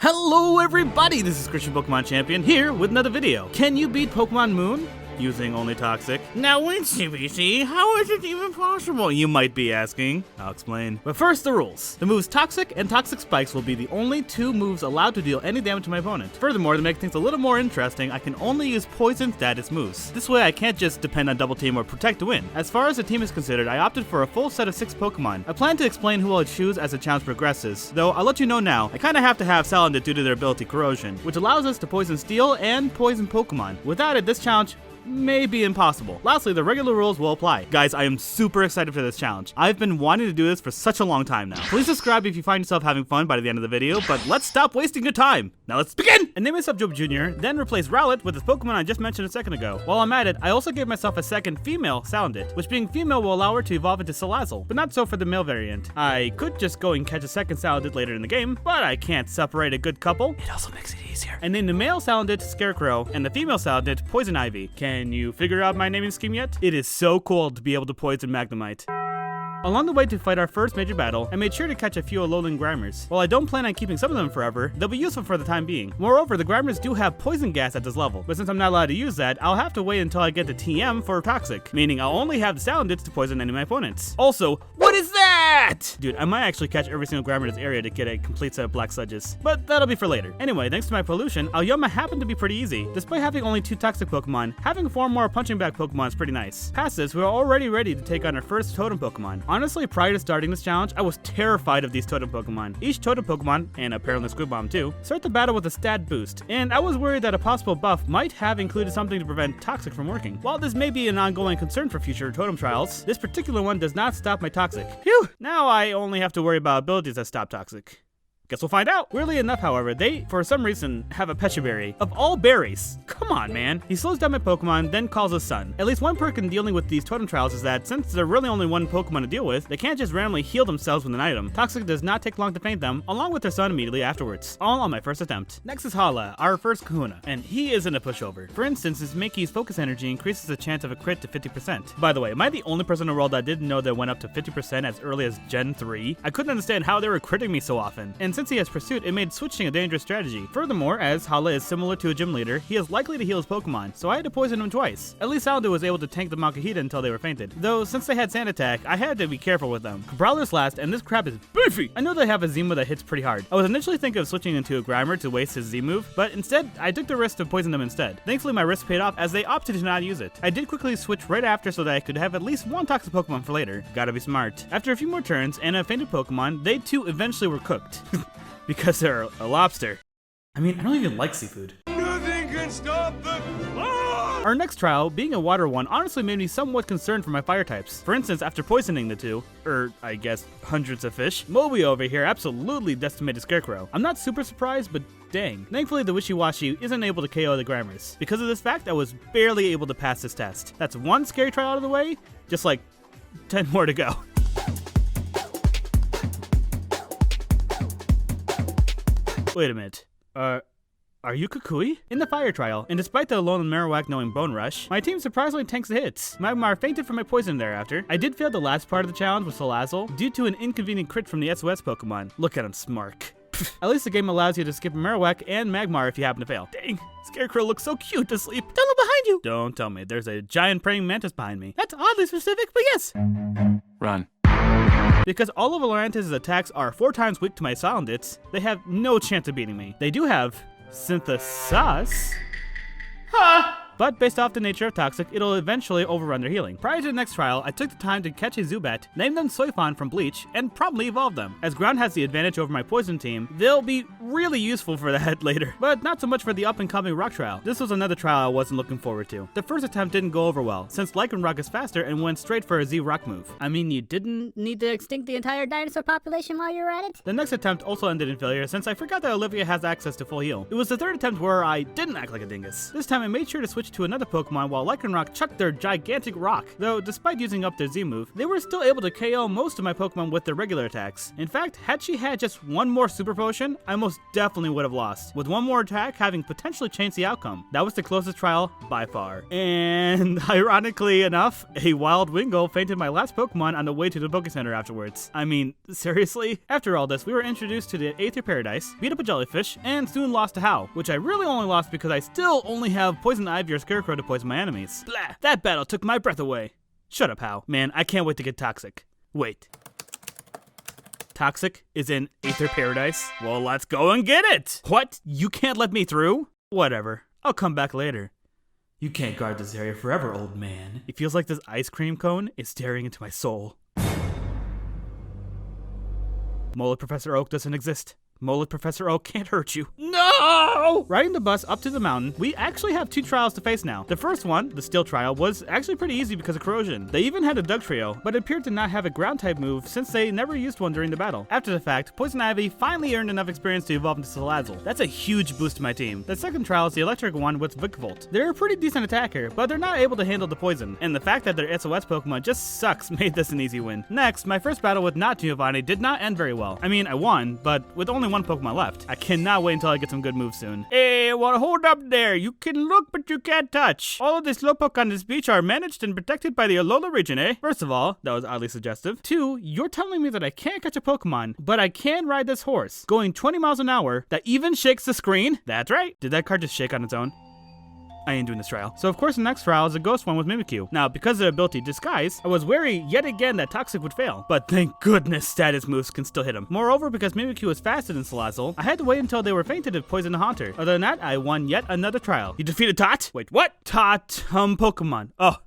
Hello everybody, this is Christian Pokemon Champion here with another video. Can you beat Pokemon Moon using only Toxic? Now wait, CBC, how is it even possible? You might be asking. I'll explain. But first, the rules. The moves Toxic and Toxic Spikes will be the only two moves allowed to deal any damage to my opponent. Furthermore, to make things a little more interesting, I can only use Poison status moves. This way I can't just depend on Double Team or Protect to win. As far as the team is considered, I opted for a full set of 6 Pokemon. I plan to explain who I'll choose as the challenge progresses, though I'll let you know now, I kinda have to have Salandit due to their ability Corrosion, which allows us to Poison Steel and Poison Pokemon. Without it, this challenge may be impossible. Lastly, the regular rules will apply. Guys, I am super excited for this challenge. I've been wanting to do this for such a long time now. Please subscribe if you find yourself having fun by the end of the video, but let's stop wasting your time. Now let's begin! And name myself Job Jr., then replace Rowlet with the Pokemon I just mentioned a second ago. While I'm at it, I also gave myself a second female Salandit, which being female will allow her to evolve into Salazzle, but not so for the male variant. I could just go and catch a second Salandit later in the game, but I can't separate a good couple. It also makes it easier. And name the male Salandit Scarecrow and the female Salandit Poison Ivy. Can you figure out my naming scheme yet? It is so cool to be able to poison Magnemite. Along the way to fight our first major battle, I made sure to catch a few Alolan Grimers. While I don't plan on keeping some of them forever, they'll be useful for the time being. Moreover, the Grimers do have poison gas at this level, but since I'm not allowed to use that, I'll have to wait until I get the TM for Toxic, meaning I'll only have the Salandits to poison any of my opponents. Also, what is that? Dude, I might actually catch every single Grimer in this area to get a complete set of Black Sludges, but that'll be for later. Anyway, thanks to my pollution, Aoyama happened to be pretty easy. Despite having only 2 Toxic Pokemon, having 4 more Punching Bag Pokemon is pretty nice. Past this, we are already ready to take on our first Totem Pokemon. Honestly, prior to starting this challenge, I was terrified of these Totem Pokemon. Each Totem Pokemon, and apparently Squid Bomb too, start the battle with a stat boost, and I was worried that a possible buff might have included something to prevent Toxic from working. While this may be an ongoing concern for future Totem trials, this particular one does not stop my Toxic. Phew! Now I only have to worry about abilities that stop Toxic. Guess we'll find out. Weirdly enough, however, they, for some reason, have a Pecha Berry. Of all berries. Come on, man. He slows down my Pokemon, then calls us Sun. At least one perk in dealing with these Totem Trials is that, since there's really only one Pokemon to deal with, they can't just randomly heal themselves with an item. Toxic does not take long to faint them, along with their Sun immediately afterwards. All on my first attempt. Next is Hala, our first Kahuna, and he isn't a pushover. For instance, his Mickey's Focus Energy increases the chance of a crit to 50%. By the way, am I the only person in the world that didn't know that it went up to 50% as early as Gen 3? I couldn't understand how they were critting me so often. And since he has Pursuit, it made switching a dangerous strategy. Furthermore, as Hala is similar to a gym leader, he is likely to heal his Pokemon, so I had to poison him twice. At least Salandit was able to tank the Makuhita until they were fainted. Though, since they had Sand Attack, I had to be careful with them. Brawler's last, and this crap is beefy! I know they have a Z-move that hits pretty hard. I was initially thinking of switching into a Grimer to waste his Z-move, but instead, I took the risk to poison them instead. Thankfully, my risk paid off as they opted to not use it. I did quickly switch right after so that I could have at least one Toxic Pokemon for later. Gotta be smart. After a few more turns and a fainted Pokemon, they too eventually were cooked. Because they're a lobster. I mean, I don't even like seafood. Nothing can stop the flood! Our next trial, being a water one, honestly made me somewhat concerned for my fire types. For instance, after poisoning the two, I guess hundreds of fish, Moby over here absolutely decimated Scarecrow. I'm not super surprised, but dang. Thankfully, the Wishy-Washy isn't able to KO the Grimers. Because of this fact, I was barely able to pass this test. That's one scary trial out of the way, just like 10 more to go. Wait a minute. Are you Kukui? In the fire trial, and despite the Alolan Marowak knowing Bone Rush, my team surprisingly tanks the hits. Magmar fainted from my poison thereafter. I did fail the last part of the challenge with Salazzle due to an inconvenient crit from the SOS Pokemon. Look at him smark. At least the game allows you to skip Marowak and Magmar if you happen to fail. Dang, Scarecrow looks so cute to sleep. Don't look behind you! Don't tell me, there's a giant praying mantis behind me. That's oddly specific, but yes! Run. Because all of Alorantis' attacks are 4 times weak to my Salandits, they have no chance of beating me. They do have Synthesis. Huh! But based off the nature of Toxic, it'll eventually overrun their healing. Prior to the next trial, I took the time to catch a Zubat, name them Soifon from Bleach, and promptly evolve them. As Ground has the advantage over my Poison team, they'll be really useful for that later. But not so much for the up-and-coming Rock trial. This was another trial I wasn't looking forward to. The first attempt didn't go over well, since Lycanroc is faster and went straight for a Z-Rock move. I mean, you didn't need to extinct the entire dinosaur population while you were at it? The next attempt also ended in failure, since I forgot that Olivia has access to full heal. It was the third attempt where I didn't act like a dingus. This time I made sure to switch switched to another Pokemon while Lycanroc chucked their gigantic rock. Though, despite using up their Z move, they were still able to KO most of my Pokemon with their regular attacks. In fact, had she had just one more Super Potion, I most definitely would have lost, with one more attack having potentially changed the outcome. That was the closest trial by far. And ironically enough, a wild Wingull fainted my last Pokemon on the way to the Poké Center afterwards. I mean, seriously? After all this, we were introduced to the Aether Paradise, beat up a jellyfish, and soon lost to How, which I really only lost because I still only have Poison Ivy or Scarecrow to poison my enemies. Blah! That battle took my breath away. Shut up, How. Man, I can't wait to get Toxic. Wait. Toxic is in Aether Paradise? Well, let's go and get it! What? You can't let me through? Whatever. I'll come back later. You can't guard this area forever, old man. It feels like this ice cream cone is staring into my soul. Mullet Professor Oak doesn't exist. Mullet Professor Oak can't hurt you. No! Riding the bus up to the mountain, we actually have 2 trials to face now. The first one, the Steel Trial, was actually pretty easy because of corrosion. They even had a Dugtrio, but it appeared to not have a ground type move since they never used one during the battle. After the fact, Poison Ivy finally earned enough experience to evolve into Salazzle. That's a huge boost to my team. The second trial is the Electric one with Vikavolt. They're a pretty decent attacker, but they're not able to handle the poison, and the fact that their SOS Pokemon just sucks made this an easy win. Next, my first battle with not Giovanni did not end very well. I mean, I won, but with only one Pokemon left. I cannot wait until I get some good moves soon. Hey, well, hold up there. You can look, but you can't touch. All of the Slowpoke on this beach are managed and protected by the Alola region, eh? First of all, that was oddly suggestive. 2, you're telling me that I can't catch a Pokemon, but I can ride this horse, going 20 miles an hour, that even shakes the screen? That's right. Did that card just shake on its own? I ain't doing this trial. So of course the next trial is a ghost one with Mimikyu. Now, because of the ability Disguise, I was wary yet again that Toxic would fail, but thank goodness status moves can still hit him. Moreover, because Mimikyu is faster than Salazzle, I had to wait until they were fainted to poison the Haunter. Other than that, I won yet another trial. You defeated Tot? Wait, what? Tot, Pokemon. Oh.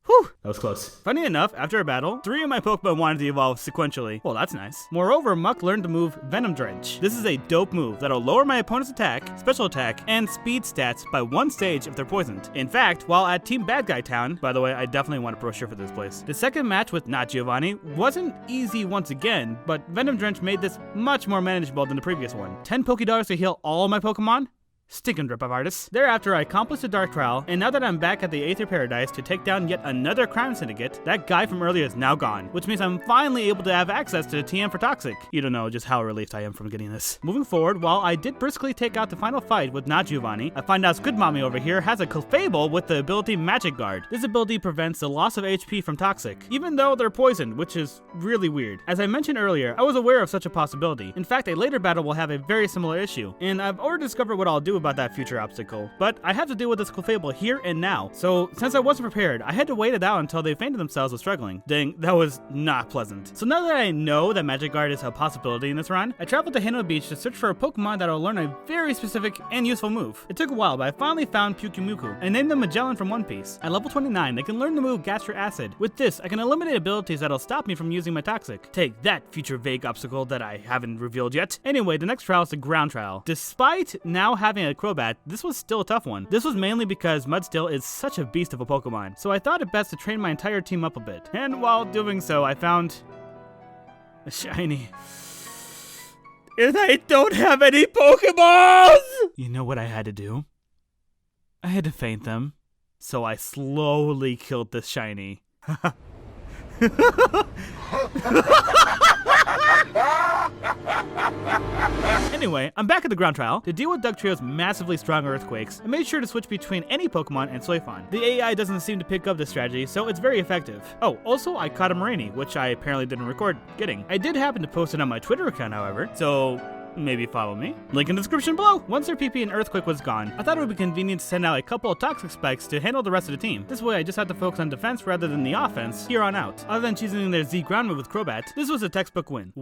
Whew, that was close. Funny enough, after a battle, 3 of my Pokemon wanted to evolve sequentially. Well, that's nice. Moreover, Muck learned the move Venom Drench. This is a dope move that'll lower my opponent's attack, special attack, and speed stats by 1 stage if they're poisoned. In fact, while at Team Bad Guy Town, by the way, I definitely want a brochure for this place, the second match with not Giovanni wasn't easy once again, but Venom Drench made this much more manageable than the previous one. 10 Pokédollars to heal all my Pokemon? Stinking drip of artists. Thereafter, I accomplished the Dark Trial, and now that I'm back at the Aether Paradise to take down yet another crime syndicate, that guy from earlier is now gone, which means I'm finally able to have access to the TM for Toxic. You don't know just how relieved I am from getting this. Moving forward, while I did briskly take out the final fight with not Giovanni, I find out Squid Mommy over here has a Clefable with the ability Magic Guard. This ability prevents the loss of HP from Toxic, even though they're poisoned, which is really weird. As I mentioned earlier, I was aware of such a possibility. In fact, a later battle will have a very similar issue, and I've already discovered what I'll do about that future obstacle, but I have to deal with this Clefable here and now. So since I wasn't prepared, I had to wait it out until they fainted themselves with struggling. Dang, that was not pleasant. So now that I know that Magic Guard is a possibility in this run, I traveled to Hino Beach to search for a Pokemon that'll learn a very specific and useful move. It took a while, but I finally found Pyukumuku. I named them Magellan from One Piece. At level 29, they can learn the move Gastric Acid. With this, I can eliminate abilities that'll stop me from using my Toxic. Take that, future vague obstacle that I haven't revealed yet. Anyway, the next trial is the Ground Trial. Despite now having a Crobat, this was still a tough one. This was mainly because Mudstill is such a beast of a Pokemon, so I thought it best to train my entire team up a bit. And while doing so, I found a shiny. And I don't have any Pokeballs! You know what I had to do? I had to faint them. So I slowly killed this shiny. Anyway, I'm back at the Ground Trial. To deal with Dugtrio's massively strong earthquakes, I made sure to switch between any Pokemon and Soifon. The AI doesn't seem to pick up this strategy, so it's very effective. Oh, also I caught a Marini, which I apparently didn't record getting. I did happen to post it on my Twitter account, however, so maybe follow me. Link in the description below. Once their PP and Earthquake was gone, I thought it would be convenient to send out a couple of Toxic Spikes to handle the rest of the team. This way I just had to focus on defense rather than the offense here on out. Other than choosing their Z ground move with Crobat, this was a textbook win.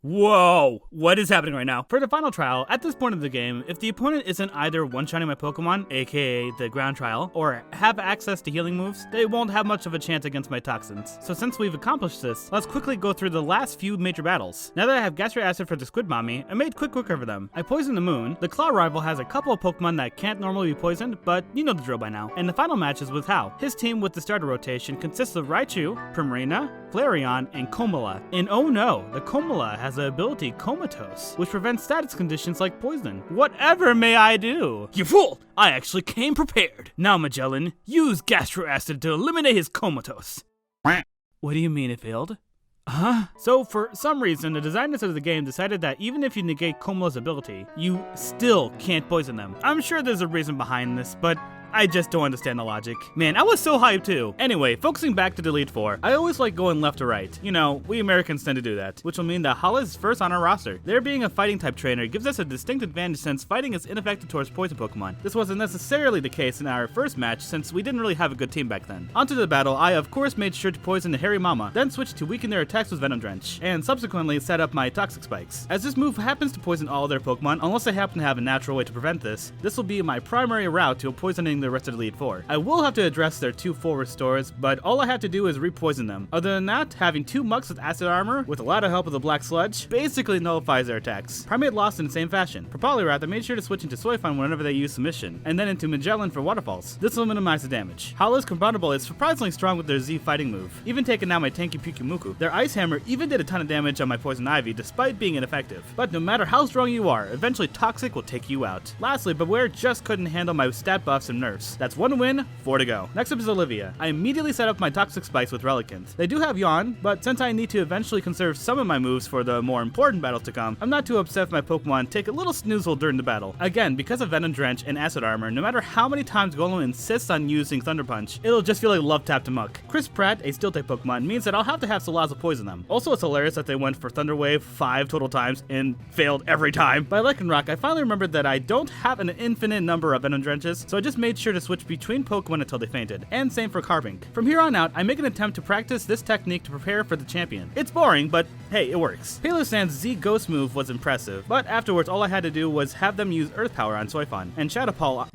Whoa, what is happening right now? For the final trial, at this point of the game, if the opponent isn't either one-shotting my Pokemon, aka the Ground Trial, or have access to healing moves, they won't have much of a chance against my Toxins. So since we've accomplished this, let's quickly go through the last few major battles. Now that I have Gastric Acid for the Squid Mommy, I made quick work over them. I poisoned the Moon, the Claw rival has a couple of Pokemon that can't normally be poisoned, but you know the drill by now. And the final match is with Hao. His team with the starter rotation consists of Raichu, Primarina, Flareon, and Komala. And oh no, the Komala has the ability Comatose, which prevents status conditions like poison. Whatever may I do? You fool! I actually came prepared. Now, Magellan, use Gastro Acid to eliminate his Comatose. What do you mean it failed? Huh? So for some reason, the designers of the game decided that even if you negate Komala's ability, you still can't poison them. I'm sure there's a reason behind this, but I just don't understand the logic. Man, I was so hyped too. Anyway, focusing back to the Elite Four, I always like going left to right. You know, we Americans tend to do that, which will mean that Hala is first on our roster. There being a fighting type trainer gives us a distinct advantage since fighting is ineffective towards poison Pokemon. This wasn't necessarily the case in our first match since we didn't really have a good team back then. Onto the battle, I of course made sure to poison the Hairy Mama, then switched to weaken their attacks with Venom Drench, and subsequently set up my Toxic Spikes. As this move happens to poison all their Pokemon, unless I happen to have a natural way to prevent this will be my primary route to poisoning the rest of the Elite Four. I will have to address their 2 full restores, but all I have to do is repoison them. Other than that, having 2 Mucks with Acid Armor, with a lot of help with the Black Sludge, basically nullifies their attacks. Primate lost in the same fashion. For Poliwrath, I made sure to switch into Soifun whenever they use Submission, and then into Magellan for Waterfalls. This will minimize the damage. Hala's Combinable is surprisingly strong with their Z fighting move, even taking out my tanky Pyukumuku. Their Ice Hammer even did a ton of damage on my Poison Ivy despite being ineffective. But no matter how strong you are, eventually Toxic will take you out. Lastly, Beware just couldn't handle my stat buffs and nerfs. That's 1 win, 4 to go. Next up is Olivia. I immediately set up my Toxic Spikes with Relicanth. They do have Yawn, but since I need to eventually conserve some of my moves for the more important battles to come, I'm not too upset if my Pokemon take a little snoozle during the battle. Again, because of Venom Drench and Acid Armor, no matter how many times Golem insists on using Thunder Punch, it'll just feel like love tap to Muck. Chris Pratt, a Steel-type Pokemon, means that I'll have to have Salazzle poison them. Also, it's hilarious that they went for Thunder Wave 5 total times and failed every time. By Lycanroc, I finally remembered that I don't have an infinite number of Venom Drenches, so I just made sure to switch between Pokemon until they fainted, and same for Carbink. From here on out, I make an attempt to practice this technique to prepare for the champion. It's boring, but hey, it works. Palosand's Z Ghost move was impressive, but afterwards all I had to do was have them use Earth Power on Soifun, and Shadow Ball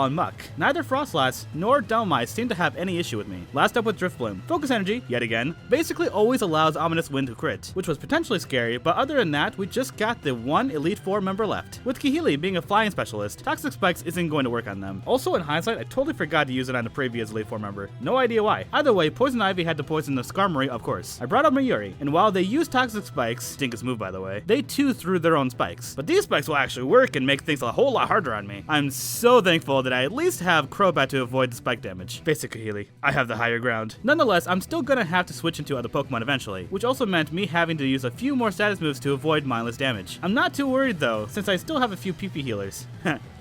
on Muck. Neither Frostlass nor Dhelmise seem to have any issue with me. Last up with Drift Bloom. Focus Energy, yet again, basically always allows Ominous Wind to crit, which was potentially scary, but other than that, we just got the 1 Elite Four member left. With Kahili being a flying specialist, Toxic Spikes isn't going to work on them. Also, in hindsight, I totally forgot to use it on the previous Elite Four member. No idea why. Either way, Poison Ivy had to poison the Skarmory, of course. I brought up Mayuri, and while they used Toxic Spikes, stinkest move by the way, they too threw their own spikes. But these spikes will actually work and make things a whole lot harder on me. I'm so thankful that I at least have Crobat to avoid the spike damage. Basic Kahili, I have the higher ground. Nonetheless, I'm still gonna have to switch into other Pokemon eventually, which also meant me having to use a few more status moves to avoid mindless damage. I'm not too worried though, since I still have a few PP healers.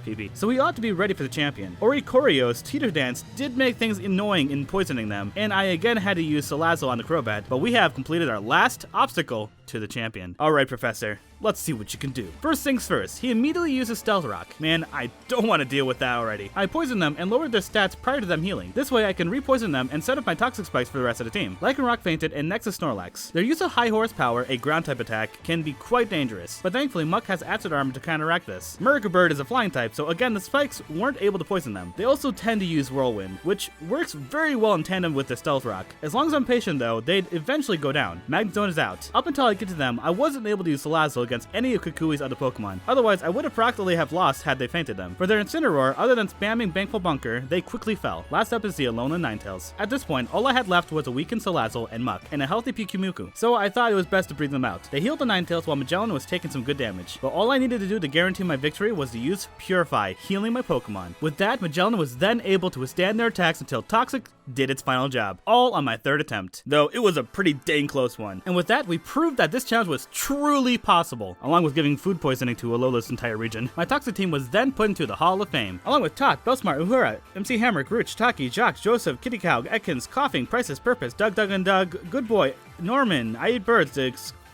PP. So we ought to be ready for the champion. Oricorio's Teeter Dance did make things annoying in poisoning them, and I again had to use Salazzle on the Crobat, but we have completed our last obstacle to the champion. Alright, Professor, let's see what you can do. First things first, he immediately uses Stealth Rock. Man, I don't want to deal with that already. I poisoned them and lowered their stats prior to them healing. This way I can repoison them and set up my Toxic Spikes for the rest of the team. Lycanroc fainted and next is Snorlax. Their use of High Horsepower, a ground type attack, can be quite dangerous, but thankfully Muck has Acid Armor to counteract this. Murkabird is a flying type, so again the spikes weren't able to poison them. They also tend to use Whirlwind, which works very well in tandem with the Stealth Rock. As long as I'm patient though, they'd eventually go down. Magnezone is out. Up until I get to them, I wasn't able to use Salazzle against any of Kukui's other Pokemon. Otherwise, I would have practically have lost had they fainted them. For their Incineroar, other than spamming Bankful Bunker, they quickly fell. Last up is the Alolan Ninetales. At this point, all I had left was a weakened Salazzle and Muck, and a healthy Pyukumuku, so I thought it was best to breathe them out. They healed the Ninetales while Magellan was taking some good damage, but all I needed to do to guarantee my victory was to use Purify, healing my Pokemon. With that, Magellan was then able to withstand their attacks until Toxic did its final job, all on my third attempt, though it was a pretty dang close one. And with that, we proved that this challenge was truly possible, along with giving food poisoning to Alola's entire region. My Toxic team was then put into the Hall of Fame, along with Tot, Bellsmart, Uhura, MC Hammer, Grooch, Taki, Jacques, Joseph, Kitty Cow, Ekans, Coughing, Priceless, Purpose, Doug, and Doug, Good Boy, Norman, I Eat Birds,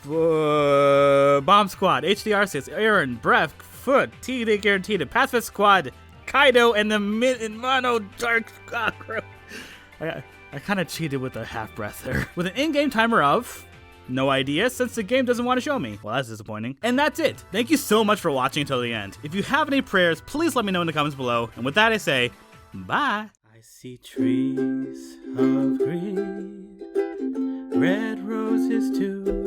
Bomb Squad, HDR6, Aaron, Breath, Foot, T-Day Guaranteed, Pacifist Squad, Kaido, and the Mono Dark Cockroach. I kind of cheated with a half breath there. With an in-game timer of no idea, since the game doesn't want to show me. Well, that's disappointing. And that's it. Thank you so much for watching until the end. If you have any prayers, please let me know in the comments below. And with that, I say, bye. I see trees of green, red roses too.